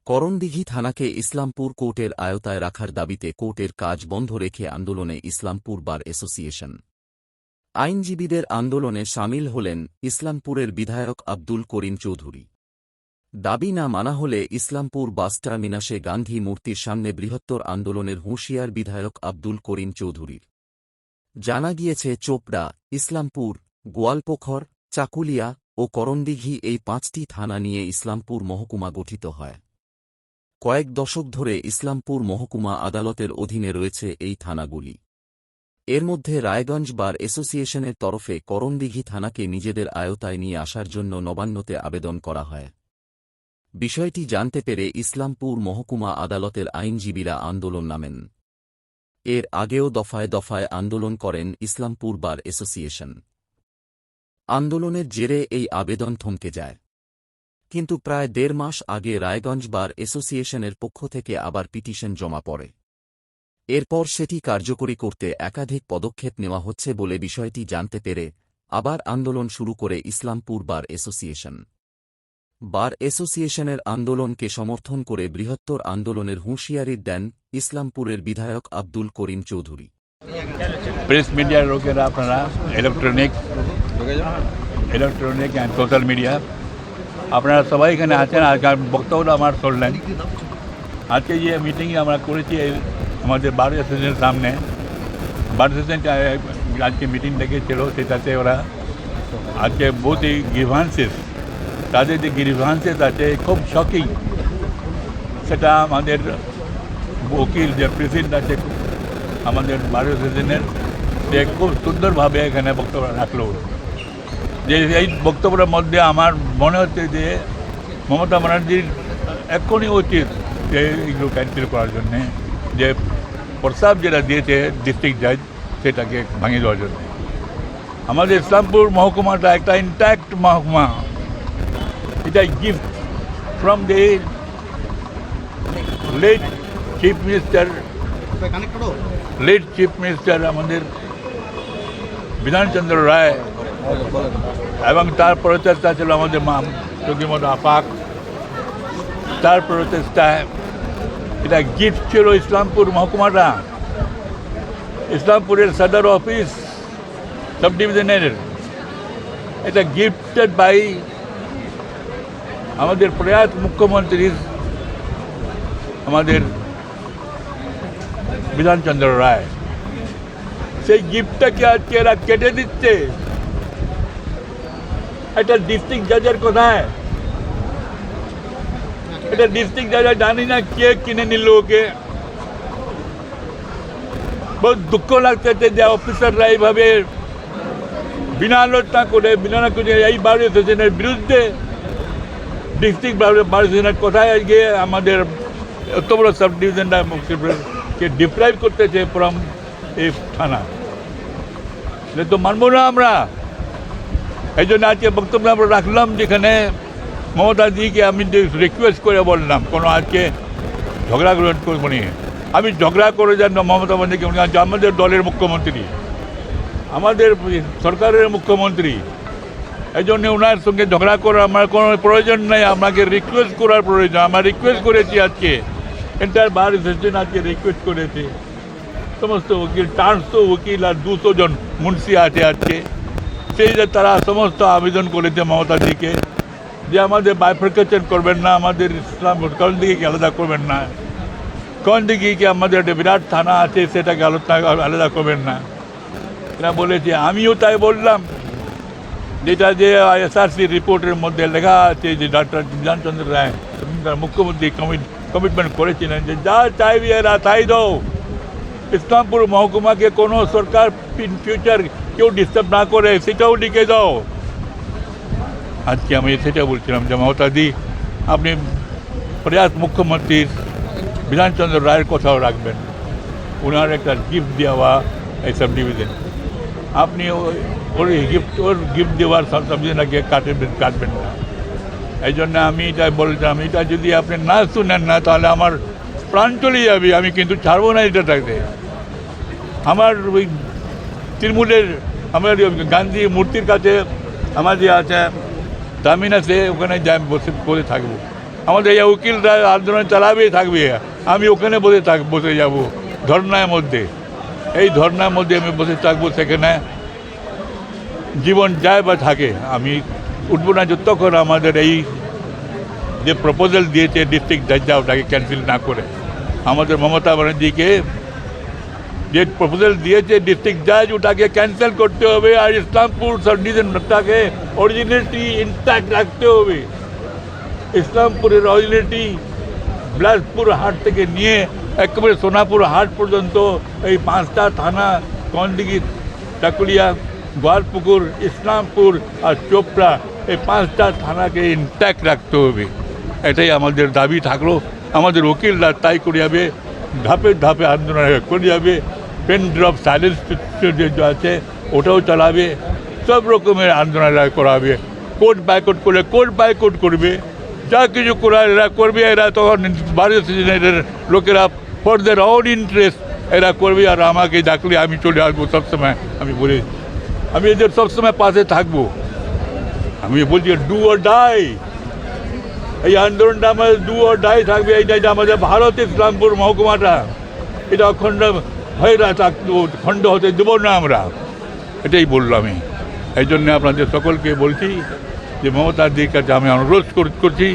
করণদিঘি থানাকে ইসলামপুর কোর্টের আয়তায় রাখার দাবিতে কোর্টের কাজ বন্ধ রেখে আন্দোলনে ইসলামপুর বার অ্যাসোসিয়েশন। আইনজীবীদের আন্দোলনে সামিল হলেন ইসলামপুরের বিধায়ক আব্দুল করিম চৌধুরী। দাবি না মানা হলে ইসলামপুর বাস টার্মিনাসে গান্ধী মূর্তির সামনে বৃহত্তর আন্দোলনের হুঁশিয়ার বিধায়ক আব্দুল করিম চৌধুরীর। জানা গিয়েছে চোপড়া, ইসলামপুর, গোয়ালপোখর, চাকুলিয়া ও করণদিঘি এই ৫টি থানা নিয়ে ইসলামপুর মহকুমা গঠিত হয়। কয়েক দশক ধরে ইসলামপুর মহকুমা আদালতের অধীনে রয়েছে এই থানাগুলি। এর মধ্যে রায়গঞ্জ বার অ্যাসোসিয়েশনের তরফে করণদিঘি থানাকে নিজেদের আয়তায় নিয়ে আসার জন্য নবান্নতে আবেদন করা হয়। বিষয়টি জানতে পেরে ইসলামপুর মহকুমা আদালতের আইনজীবীরা আন্দোলন নামেন। এর আগেও দফায় দফায় আন্দোলন করেন ইসলামপুর বার অ্যাসোসিয়েশন। আন্দোলনের জেরে এই আবেদন থমকে যায়, কিন্তু প্রায় ১.৫ মাস আগে রায়গঞ্জ বার অ্যাসোসিয়েশনের পক্ষ থেকে আবার পিটিশন জমা পড়ে। এরপর সেটি কার্যকরী করতে একাধিক পদক্ষেপ নেওয়া হচ্ছে বলে বিষয়টি জানতে পেরে আবার আন্দোলন শুরু করে ইসলামপুর বার অ্যাসোসিয়েশন। বার অ্যাসোসিয়েশনের আন্দোলনকে সমর্থন করে বৃহত্তর আন্দোলনের হুঁশিয়ারি দেন ইসলামপুরের বিধায়ক আব্দুল করিম চৌধুরী। প্রেস মিডিয়ার লোকেরা, আপনারা ইলেকট্রনিক অ্যান্ড সোশ্যাল মিডিয়া, আপনারা সবাই এখানে আছেন। আজকাল বক্তব্য আমার শুনলেন। আজকে যে মিটিং আমরা করেছি আমাদের বার অ্যাসোসিয়েশনের সামনে, বার অ্যাসোসিয়েশন আজকে মিটিং ডেকেছিল, সেটাতে ওরা আজকে বহুতই গ্রিভান্সেস, তাদের যে গ্রিভান্সেস আছে খুব শকিং। সেটা আমাদের উকিল যে প্রেসিডেন্ট আছে আমাদের বার অ্যাসোসিয়েশনের, সে খুব সুন্দরভাবে এখানে বক্তব্য রাখলো। যে এই বক্তব্যের মধ্যে আমার মনে হচ্ছে যে মমতা ব্যানার্জির এক্ষুনি উচিত যে এইগুলো ক্যান্সেল করার জন্যে, যে প্রস্তাব যেটা দিয়েছে ডিস্ট্রিক্ট জাজ সেটাকে ভাঙিয়ে দেওয়ার জন্য। আমাদের ইসলামপুর মহকুমাটা একটা ইন্ট্যাক্ট মহকুমা, এটা gift from the late chief minister আমাদের বিধানচন্দ্র রায়, এবং তার প্রচেষ্টা ছিল আমাদের চৌকিমত আফাক, তার প্রচেষ্টায় এটা গিফট ছিল ইসলামপুর মহকুমাটা। ইসলামপুরের সদর অফিস সাব ডিভিশনের এটা গিফটেড বাই আমাদের প্রয়াত মুখ্যমন্ত্রী আমাদের বিধানচন্দ্র রায়। সেই গিফটটাকে আজকে এরা কেটে দিচ্ছে। এটা ডিস্ট্রিক্ট জাজের কোথায়? এটা ডিস্ট্রিক্ট জাজ জানি না কে কিনে নিল ওকে। বহুত দুঃখ লাগতেছে যে অফিসাররা এইভাবে বিনা আলোচনা করে এই বার অ্যাসোসিয়েশনের বিরুদ্ধে ডিস্ট্রিক্ট বার অ্যাসোসিয়েশনের কোথায় গিয়ে আমাদের এত বড় সাব ডিভিশনকে ডিপ্রাইভ করতেছে ফ্রম এই থানা। এটা তো মানব না আমরা। এই জন্য আজকে বক্তব্য আমরা রাখলাম, যেখানে মমতাজিকে আমি রিকোয়েস্ট করে বললাম কোনো আজকে ঝগড়া করবো নি। আমি ঝগড়া করে যান মমতা বন্দ্যোপাধ্যায়কে, আমাদের দলের মুখ্যমন্ত্রী, আমাদের সরকারের মুখ্যমন্ত্রী, এই জন্য ওনার সঙ্গে ঝগড়া করার আমার কোনো প্রয়োজন নেই। আমাকে রিকোয়েস্ট করার প্রয়োজন। আমরা রিকোয়েস্ট করেছি আজকে, এন্টার বার অ্যাসোসিয়েশন আজকে রিকোয়েস্ট করেছে। সমস্ত উকিল, 400 উকিল আর 200 জন মুন্সি আছে আজকে, সেই যে তারা সমস্ত আবেদন করেছে মমতাজিকে যে আমাদের বাইফার্কেশন করবেন না, আমাদের ইসলাম করণদিঘিকে আলাদা করবেন না, করণদিঘিকে আমাদের একটা বিরাট থানা আছে সেটাকে আলাদা করবেন না। এরা বলেছে, আমিও তাই বললাম, যেটা যে এসআরসি রিপোর্টের মধ্যে লেখা আছে যে ডক্টর বিধানচন্দ্র রায় মুখ্যমন্ত্রী কমিটমেন্ট করেছিলেন যে যা চাইবে এরা তাই দাও, ইসলামপুর মহকুমাকে কোনো সরকার ইন ফিউচার কেউ ডিস্টার্ব না করে সেটাও লিখে দাও। আজকে আমি সেটা বলছিলাম যে মমতাদি, আপনি প্রয়াত মুখ্যমন্ত্রীর বিধানচন্দ্র রায়ের কথাও রাখবেন। ওনার একটা গিফট দেওয়া এই সাব ডিভিশন, আপনি ওর গিফট দেওয়ার সাব ডিভিশনকে কাটবেন না। এই জন্য আমি এটা বলতাম, এটা যদি আপনি না শুনেন না তাহলে আমার প্রাণ চলে যাবে। আমি কিন্তু ছাড়বো না এটাটাকে। আমার ওই তৃণমূলের আমার গান্ধী মূর্তির কাছে আমার যে আছে টার্মিনাসে, ওখানে যাই বসে থাকবো। আমাদের এই উকিলরা আন্দোলন চালাবেই থাকবে, আমি ওখানে বসে যাব ধর্নার মধ্যে। এই ধর্নার মধ্যে আমি বসে থাকবো, সেখানে জীবন যায় বা থাকে, আমি উঠবো না যতক্ষণ আমাদের এই যে প্রপোজাল দিয়েছে ডিস্ট্রিক্ট জাজরা ওটাকে ক্যান্সেল না করে। আমাদের মমতা ব্যানার্জিকে যে প্রপোজাল দিয়েছে ডিস্ট্রিক্ট জাজ ওটাকে ক্যান্সেল করতে হবে, আর ইসলামপুর সাব ডিভিশনটাকে অরিজিনালিটি ইনট্যাক্ট রাখতে হবে। ইসলামপুরের অরিজিনালিটি বিলাসপুর হাট থেকে নিয়ে একেবারে সোনাপুর হাট পর্যন্ত এই 5টা থানা কন্দিগি, টাকুলিয়া, গোয়ালপুকুর, ইসলামপুর আর চোপড়া, এই 5টা থানাকে ইনট্যাক্ট রাখতে হবে। এটাই আমাদের দাবি থাকলো। আমাদের উকিলরা তাই করে যাবে, ধাপে ধাপে আন্দোলন করে যাবে। পেন ড্রপ সাইলেন্স যে আছে ওটাও চালাবে, সব রকমের আন্দোলন করাবে। কোর্ট বাইকট করলে কোর্ট বাইকট করবে, যা কিছু করার এরা করবে। এরা তখন ভারতীয় সিটিজেনের লোকেরা ফর দের অন ইন্টারেস্ট এরা করবে, আর আমাকে ডাকলে আমি চলে আসবো সবসময়। আমি বলি আমি এদের সবসময় পাশে থাকবো। আমি বলছি ডু অর ডাই, এই আন্দোলনটা আমাদের ডু অর ডাই থাকবে। এইটা আমাদের ভারত ইসলামপুর মহকুমাটা এটা অখণ্ড হয়ে থাকবো, খণ্ড হতে দেবো না আমরা, এটাই বললাম আমি। এই জন্য আপনাদের সকলকে বলছি যে মমতা দির কাছে আমি অনুরোধ করছি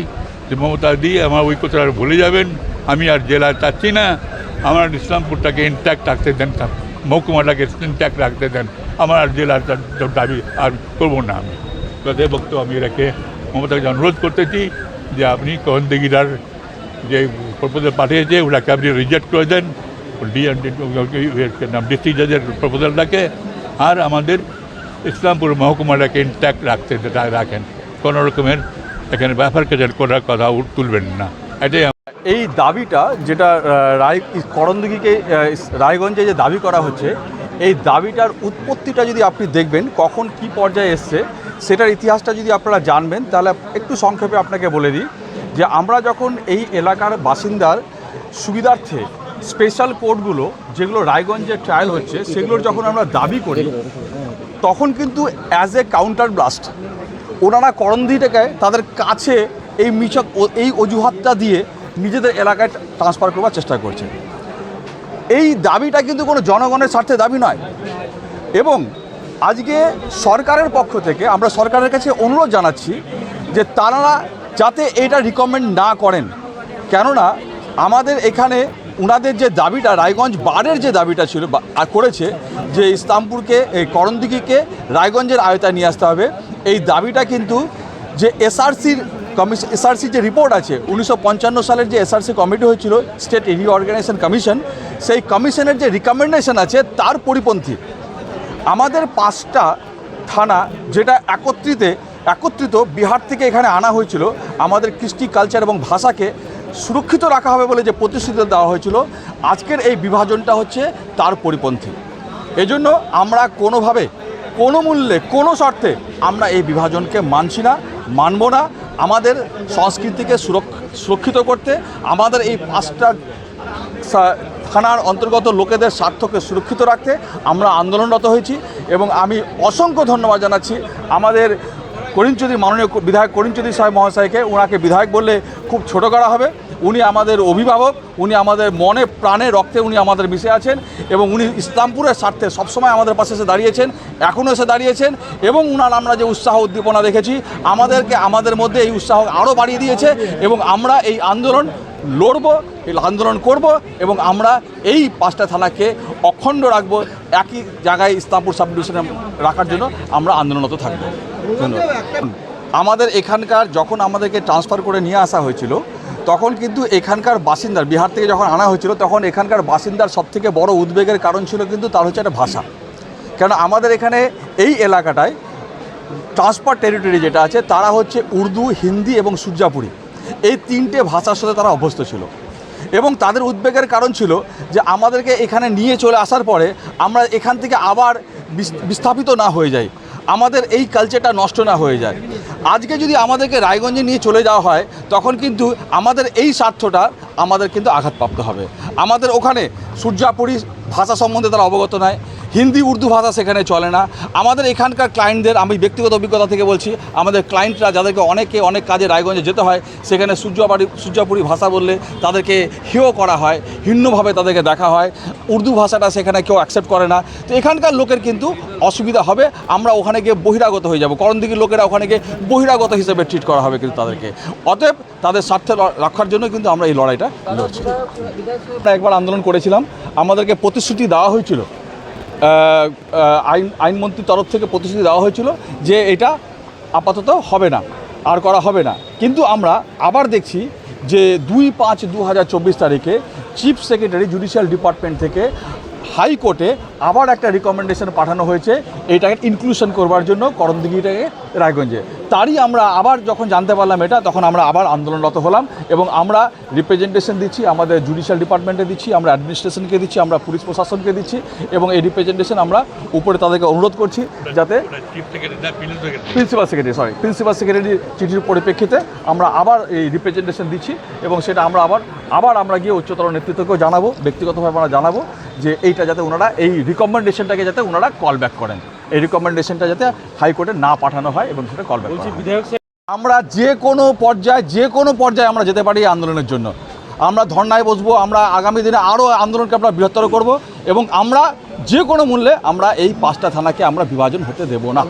যে মমতা দি আমার ওই কথা আর ভুলে যাবেন। আমি আর জেলা চাচ্ছি না, আমার ইসলামপুরটাকে ইনট্যাক্ট রাখতে দেন, মহকুমাটাকে ইনট্যাক্ট রাখতে দেন। আমার আর জেলার দাবি আর করবো না। আমি তাদের বক্তব্য আমি রেখে মমতাকে অনুরোধ করতেছি যে আপনি কন্দিগিরার যে প্রপোজাল পাঠিয়েছে ওটাকে আপনি রিজেক্ট করে দেন, ডিস্ট্রিক্ট জাজের প্রপোজালটাকে, আর আমাদের ইসলামপুর মহকুমাটাকে ইনট্যাক্ট রাখেন। কোনো রকমের এখানে ব্যাপার কাজের করার কথা তুলবেন না। এটাই এই দাবিটা যেটা করণদিঘিকে রায়গঞ্জে যে দাবি করা হচ্ছে, এই দাবিটার উৎপত্তিটা যদি আপনি দেখবেন কখন কি পর্যায়ে এসছে, সেটার ইতিহাসটা যদি আপনারা জানবেন, তাহলে একটু সংক্ষেপে আপনাকে বলে দিই যে আমরা যখন এই এলাকার বাসিন্দার সুবিধার্থে স্পেশাল কোর্টগুলো যেগুলো রায়গঞ্জে ট্রায়াল হচ্ছে সেগুলোর যখন আমরা দাবি করি, তখন কিন্তু অ্যাজ এ কাউন্টার ব্লাস্ট ওনারা করণদিঘিটাকে তাদের কাছে এই অজুহাতটা দিয়ে নিজেদের এলাকায় ট্রান্সফার করবার চেষ্টা করছে। এই দাবিটা কিন্তু কোনো জনগণের স্বার্থে দাবি নয়। এবং আজকে সরকারের পক্ষ থেকে আমরা সরকারের কাছে অনুরোধ জানাচ্ছি যে তারা যাতে এটা রিকমেন্ড না করেন, কেননা আমাদের এখানে ওনাদের যে দাবিটা রায়গঞ্জ বারের যে দাবিটা ছিল করেছে যে ইসলামপুরকে এই করণদিঘিকে রায়গঞ্জের আয়তায় নিয়ে আসতে হবে, এই দাবিটা কিন্তু যে এসআরসির যে রিপোর্ট আছে 1955 সালের যে এসআরসি কমিটি হয়েছিল, স্টেট রিঅর্গানাইজেশন কমিশন, সেই কমিশনের যে রিকমেন্ডেশন আছে তার পরিপন্থী। আমাদের 5টা থানা যেটা একত্রিত বিহার থেকে এখানে আনা হয়েছিল, আমাদের কৃষ্টি, কালচার এবং ভাষাকে সুরক্ষিত রাখা হবে বলে যে প্রতিশ্রুতি দেওয়া হয়েছিল, আজকের এই বিভাজনটা হচ্ছে তার পরিপন্থী। এজন্য আমরা কোনোভাবে, কোনো মূল্যে, কোনো শর্তে আমরা এই বিভাজনকে মানছি না, মানব না। আমাদের সংস্কৃতিকে সুরক্ষিত করতে, আমাদের এই 5টা থানার অন্তর্গত লোকেদের স্বার্থকে সুরক্ষিত রাখতে আমরা আন্দোলনরত হয়েছি। এবং আমি অসংখ্য ধন্যবাদ জানাচ্ছি আমাদের মাননীয় বিধায়ক করিম চৌধুরী সাহেব মহাশয়কে। ওনাকে বিধায়ক বললে খুব ছোট করা হবে, উনি আমাদের অভিভাবক, উনি আমাদের মনে প্রাণে রক্তে উনি আমাদের মিশে আছেন, এবং উনি ইসলামপুরের স্বার্থে সবসময় আমাদের পাশে এসে দাঁড়িয়েছেন, এখনও এসে দাঁড়িয়েছেন। এবং আমরা যে উৎসাহ উদ্দীপনা দেখেছি, আমাদের মধ্যে এই উৎসাহ আরও বাড়িয়ে দিয়েছে। এবং আমরা এই আন্দোলন লড়ব, এই আন্দোলন করব, এবং আমরা এই 5টা থানাকে অখণ্ড রাখব, একই জায়গায় ইসলামপুর সাব ডিভিশনে রাখার জন্য আমরা আন্দোলনরত থাকব। ধন্যবাদ। আমাদের এখানকার যখন আমাদেরকে ট্রান্সফার করে নিয়ে আসা হয়েছিল, তখন কিন্তু এখানকার বাসিন্দার, বিহার থেকে যখন আনা হয়েছিল, তখন এখানকার বাসিন্দার সবথেকে বড় উদ্বেগের কারণ ছিল কিন্তু তার হচ্ছে একটা ভাষা। কেন আমাদের এখানে এই এলাকাটায় ট্রান্সফার টেরিটরি যেটা আছে, তারা হচ্ছে উর্দু, হিন্দি এবং সুরজাপুরি, এই 3টে ভাষার সাথে তারা অভ্যস্ত ছিল। এবং তাদের উদ্বেগের কারণ ছিল যে আমাদেরকে এখানে নিয়ে চলে আসার পরে আমরা এখান থেকে আবার বিস্থাপিত না হয়ে যাই, আমাদের এই কালচারটা নষ্ট না হয়ে যায়। আজকে যদি আমাদেরকে রায়গঞ্জে নিয়ে চলে যাওয়া হয়, তখন কিন্তু আমাদের এই স্বার্থটা আমাদের কিন্তু আঘাতপ্রাপ্ত হবে। আমাদের ওখানে সূর্যাপুরী ভাষা সম্বন্ধে তারা অবগত নয়, হিন্দি উর্দু ভাষা সেখানে চলে না। আমাদের এখানকার ক্লায়েন্টদের, আমি ব্যক্তিগত অভিজ্ঞতা থেকে বলছি, আমাদের ক্লায়েন্টরা যাদেরকে অনেক কাজে রায়গঞ্জে যেতে হয়, সেখানে সূর্যাপুরী ভাষা বললে তাদেরকে হেয় করা হয়, ভিন্নভাবে তাদেরকে দেখা হয়, উর্দু ভাষাটা সেখানে কেউ অ্যাকসেপ্ট করে না। তো এখানকার লোকের কিন্তু অসুবিধা হবে, আমরা ওখানে গিয়ে বহিরাগত হয়ে যাব, করণদিঘির লোকেরা ওখানে গিয়ে বহিরাগত হিসেবে ট্রিট করা হবে কিন্তু তাদেরকে। অতএব তাদের স্বার্থে রক্ষার জন্য কিন্তু আমরা এই লড়াইটা লড়ছি। আমরা একবার আন্দোলন করেছিলাম, আমাদেরকে প্রতিশ্রুতি দেওয়া হয়েছিল, আইনমন্ত্রীর তরফ থেকে প্রতিশ্রুতি দেওয়া হয়েছিল যে এটা আপাতত হবে না, আর করা হবে না। কিন্তু আমরা আবার দেখছি যে 2/5/2024 তারিখে চিফ সেক্রেটারি জুডিশিয়াল ডিপার্টমেন্ট থেকে হাইকোর্টে আবার একটা রিকমেন্ডেশন পাঠানো হয়েছে এইটাকে ইনক্লুশন করবার জন্য করণদিঘিটাকে রায়গঞ্জে। তারই আমরা আবার যখন জানতে পারলাম এটা, তখন আমরা আবার আন্দোলনরত হলাম এবং আমরা রিপ্রেজেন্টেশন দিচ্ছি, আমাদের জুডিশিয়াল ডিপার্টমেন্টে দিচ্ছি, আমরা অ্যাডমিনিস্ট্রেশনকে দিচ্ছি, আমরা পুলিশ প্রশাসনকে দিচ্ছি এবং এই রিপ্রেজেন্টেশন আমরা উপরে তাদেরকে অনুরোধ করছি যাতে প্রিন্সিপাল সেক্রেটারি চিঠির পরিপ্রেক্ষিতে আমরা আবার এই রিপ্রেজেন্টেশন দিচ্ছি এবং সেটা আমরা আবার আমরা গিয়ে উচ্চতর নেতৃত্বকেও জানাবো, ব্যক্তিগতভাবে আমরা জানাবো যে এইটা যাতে ওনারা এই রিকমেন্ডেশনটাকে যাতে ওনারা কল ব্যাক করেন, এই রিকমেন্ডেশনটা যাতে হাইকোর্টে না পাঠানো হয় এবং সেটা কল ব্যাক করা হয়। আমরা যে কোনো পর্যায়ে আমরা যেতে পারি এই আন্দোলনের জন্য। আমরা ধর্নায় বসবো, আমরা আগামী দিনে আরও আন্দোলনকে আমরা বৃহত্তর করব এবং আমরা যে কোনো মূল্যে আমরা এই 5টা থানাকে আমরা বিভাজন হতে দেব না।